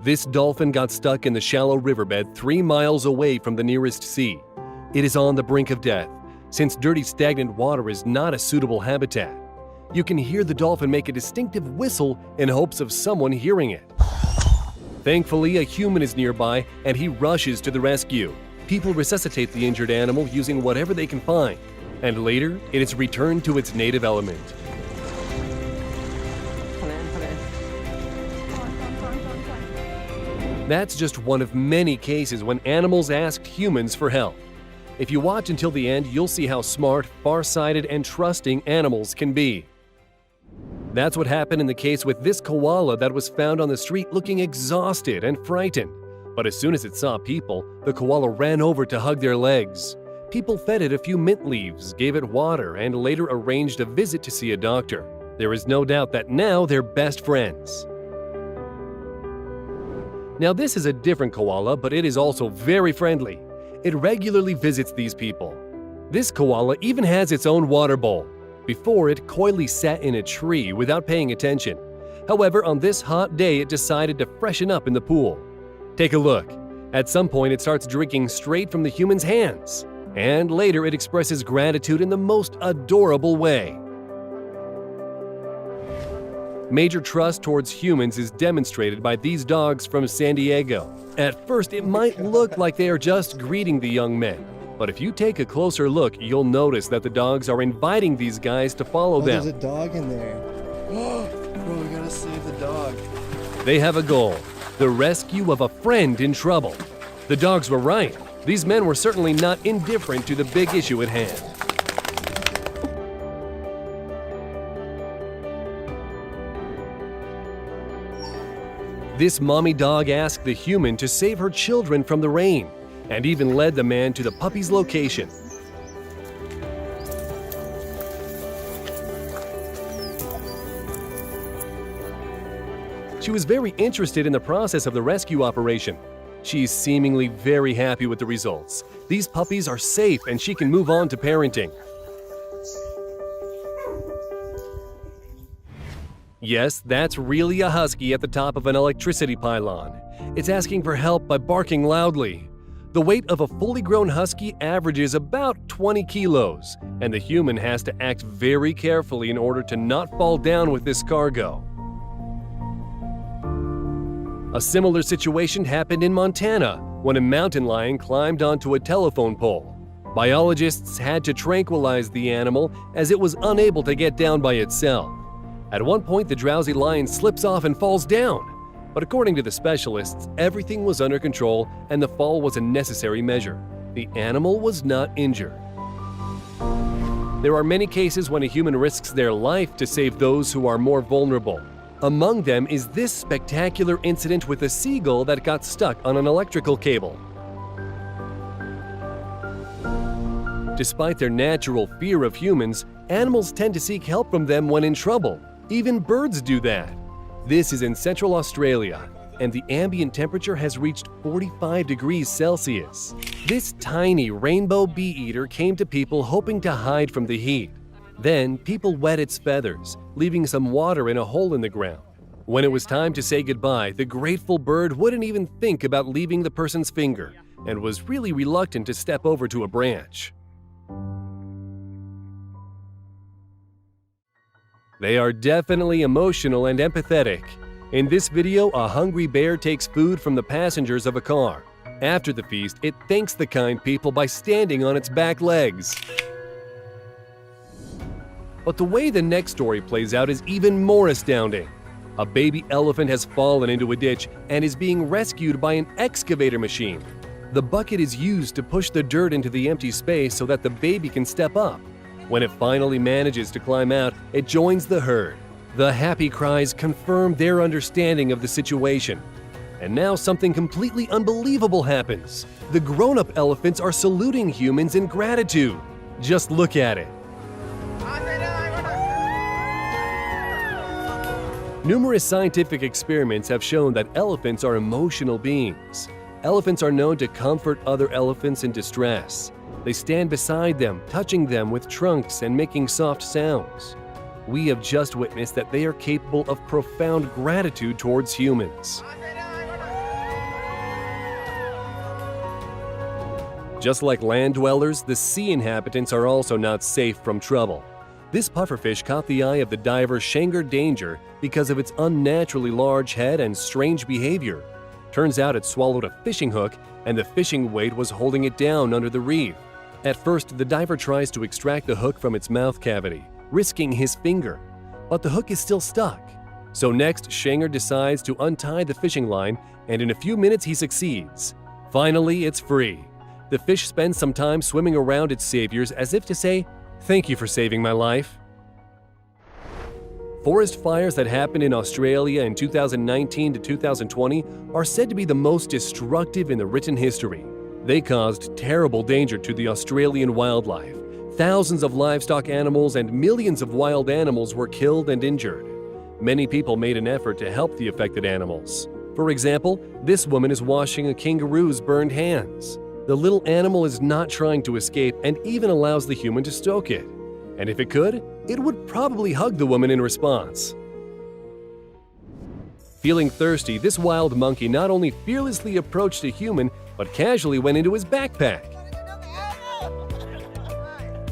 This dolphin got stuck in the shallow riverbed 3 miles away from the nearest sea. It is on the brink of death, since dirty stagnant water is not a suitable habitat. You can hear the dolphin make a distinctive whistle in hopes of someone hearing it. Thankfully, a human is nearby and he rushes to the rescue. People resuscitate the injured animal using whatever they can find, and later it is returned to its native element. That's just one of many cases when animals asked humans for help. If you watch until the end, you'll see how smart, far-sighted, and trusting animals can be. That's what happened in the case with this koala that was found on the street looking exhausted and frightened. But as soon as it saw people, the koala ran over to hug their legs. People fed it a few mint leaves, gave it water, and later arranged a visit to see a doctor. There is no doubt that now they're best friends. Now this is a different koala, but it is also very friendly. It regularly visits these people. This koala even has its own water bowl. Before, it coyly sat in a tree without paying attention. However, on this hot day, it decided to freshen up in the pool. Take a look. At some point, it starts drinking straight from the human's hands. And later, it expresses gratitude in the most adorable way. Major trust towards humans is demonstrated by these dogs from San Diego. At first, it might look like they are just greeting the young men. But if you take a closer look, you'll notice that the dogs are inviting these guys to follow them. There's a dog in there. Bro, we gotta save the dog. They have a goal: the rescue of a friend in trouble. The dogs were right. These men were certainly not indifferent to the big issue at hand. This mommy dog asked the human to save her children from the rain, and even led the man to the puppy's location. She was very interested in the process of the rescue operation. She's seemingly very happy with the results. These puppies are safe and she can move on to parenting. Yes, that's really a husky at the top of an electricity pylon. It's asking for help by barking loudly. The weight of a fully grown husky averages about 20 kilos, and the human has to act very carefully in order to not fall down with this cargo. A similar situation happened in Montana when a mountain lion climbed onto a telephone pole. Biologists had to tranquilize the animal as it was unable to get down by itself. At one point, the drowsy lion slips off and falls down. But according to the specialists, everything was under control and the fall was a necessary measure. The animal was not injured. There are many cases when a human risks their life to save those who are more vulnerable. Among them is this spectacular incident with a seagull that got stuck on an electrical cable. Despite their natural fear of humans, animals tend to seek help from them when in trouble. Even birds do that. This is in Central Australia, and the ambient temperature has reached 45 degrees Celsius. This tiny rainbow bee-eater came to people hoping to hide from the heat. Then, people wet its feathers, leaving some water in a hole in the ground. When it was time to say goodbye, the grateful bird wouldn't even think about leaving the person's finger, and was really reluctant to step over to a branch. They are definitely emotional and empathetic. In this video, a hungry bear takes food from the passengers of a car. After the feast, it thanks the kind people by standing on its back legs. But the way the next story plays out is even more astounding. A baby elephant has fallen into a ditch and is being rescued by an excavator machine. The bucket is used to push the dirt into the empty space so that the baby can step up. When it finally manages to climb out, it joins the herd. The happy cries confirm their understanding of the situation. And now something completely unbelievable happens. The grown-up elephants are saluting humans in gratitude. Just look at it. Numerous scientific experiments have shown that elephants are emotional beings. Elephants are known to comfort other elephants in distress. They stand beside them, touching them with trunks and making soft sounds. We have just witnessed that they are capable of profound gratitude towards humans. Just like land dwellers, the sea inhabitants are also not safe from trouble. This pufferfish caught the eye of the diver Schenker Danger because of its unnaturally large head and strange behavior. Turns out it swallowed a fishing hook, and the fishing weight was holding it down under the reef. At first, the diver tries to extract the hook from its mouth cavity, risking his finger. But the hook is still stuck. So next, Schenker decides to untie the fishing line, and in a few minutes he succeeds. Finally, it's free. The fish spends some time swimming around its saviors as if to say, "Thank you for saving my life." Forest fires that happened in Australia in 2019 to 2020 are said to be the most destructive in the written history. They caused terrible danger to the Australian wildlife. Thousands of livestock animals and millions of wild animals were killed and injured. Many people made an effort to help the affected animals. For example, this woman is washing a kangaroo's burned hands. The little animal is not trying to escape and even allows the human to stroke it. And if it could, it would probably hug the woman in response. Feeling thirsty, this wild monkey not only fearlessly approached a human, but casually went into his backpack.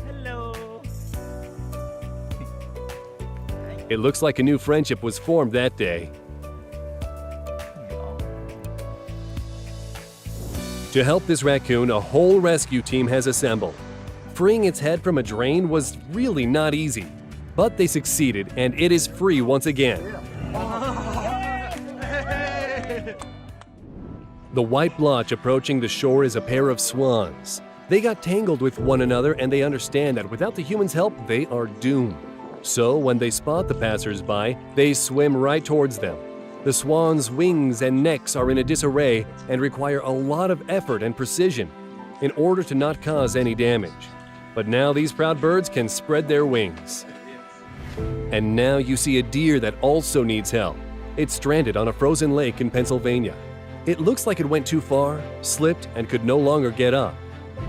Hello. It looks like a new friendship was formed that day. To help this raccoon, a whole rescue team has assembled. Freeing its head from a drain was really not easy, but they succeeded and it is free once again. The white blotch approaching the shore is a pair of swans. They got tangled with one another and they understand that without the human's help, they are doomed. So when they spot the passers-by, they swim right towards them. The swans' wings and necks are in a disarray and require a lot of effort and precision in order to not cause any damage. But now these proud birds can spread their wings. And now you see a deer that also needs help. It's stranded on a frozen lake in Pennsylvania. It looks like it went too far, slipped, and could no longer get up.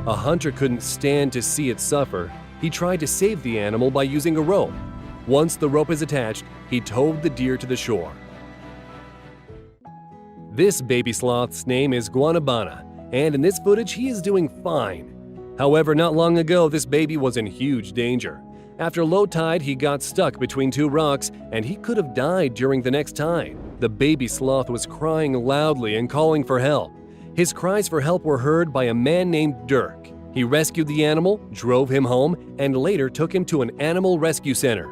A hunter couldn't stand to see it suffer. He tried to save the animal by using a rope. Once the rope is attached, he towed the deer to the shore. This baby sloth's name is Guanabana, and in this footage he is doing fine. However, not long ago this baby was in huge danger. After low tide, he got stuck between two rocks and he could have died during the next tide. The baby sloth was crying loudly and calling for help. His cries for help were heard by a man named Dirk. He rescued the animal, drove him home, and later took him to an animal rescue center.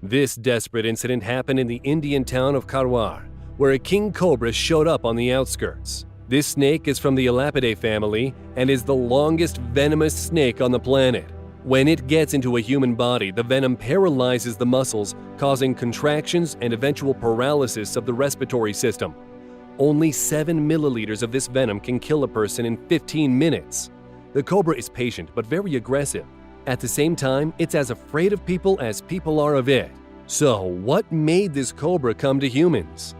This desperate incident happened in the Indian town of Karwar, where a king cobra showed up on the outskirts. This snake is from the Elapidae family and is the longest venomous snake on the planet. When it gets into a human body, the venom paralyzes the muscles, causing contractions and eventual paralysis of the respiratory system. Only 7 milliliters of this venom can kill a person in 15 minutes. The cobra is patient but very aggressive. At the same time, it's as afraid of people as people are of it. So, what made this cobra come to humans?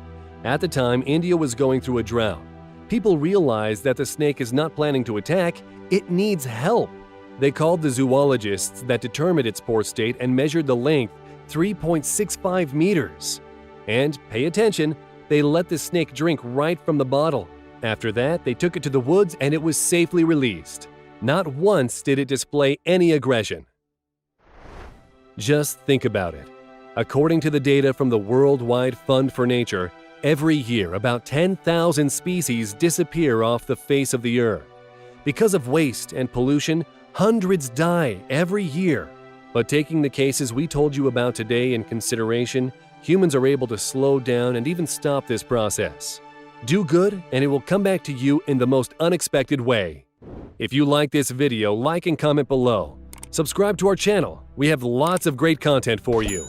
At the time, India was going through a drought. People realized that the snake is not planning to attack, it needs help. They called the zoologists that determined its poor state and measured the length, 3.65 meters. And, pay attention, they let the snake drink right from the bottle. After that, they took it to the woods and it was safely released. Not once did it display any aggression. Just think about it. According to the data from the Worldwide Fund for Nature, every year about 10,000 species disappear off the face of the earth. Because of waste and pollution, hundreds die every year. But taking the cases we told you about today in consideration, humans are able to slow down and even stop this process. Do good and it will come back to you in the most unexpected way. If you like this video, like and comment below. Subscribe to our channel. We have lots of great content for you.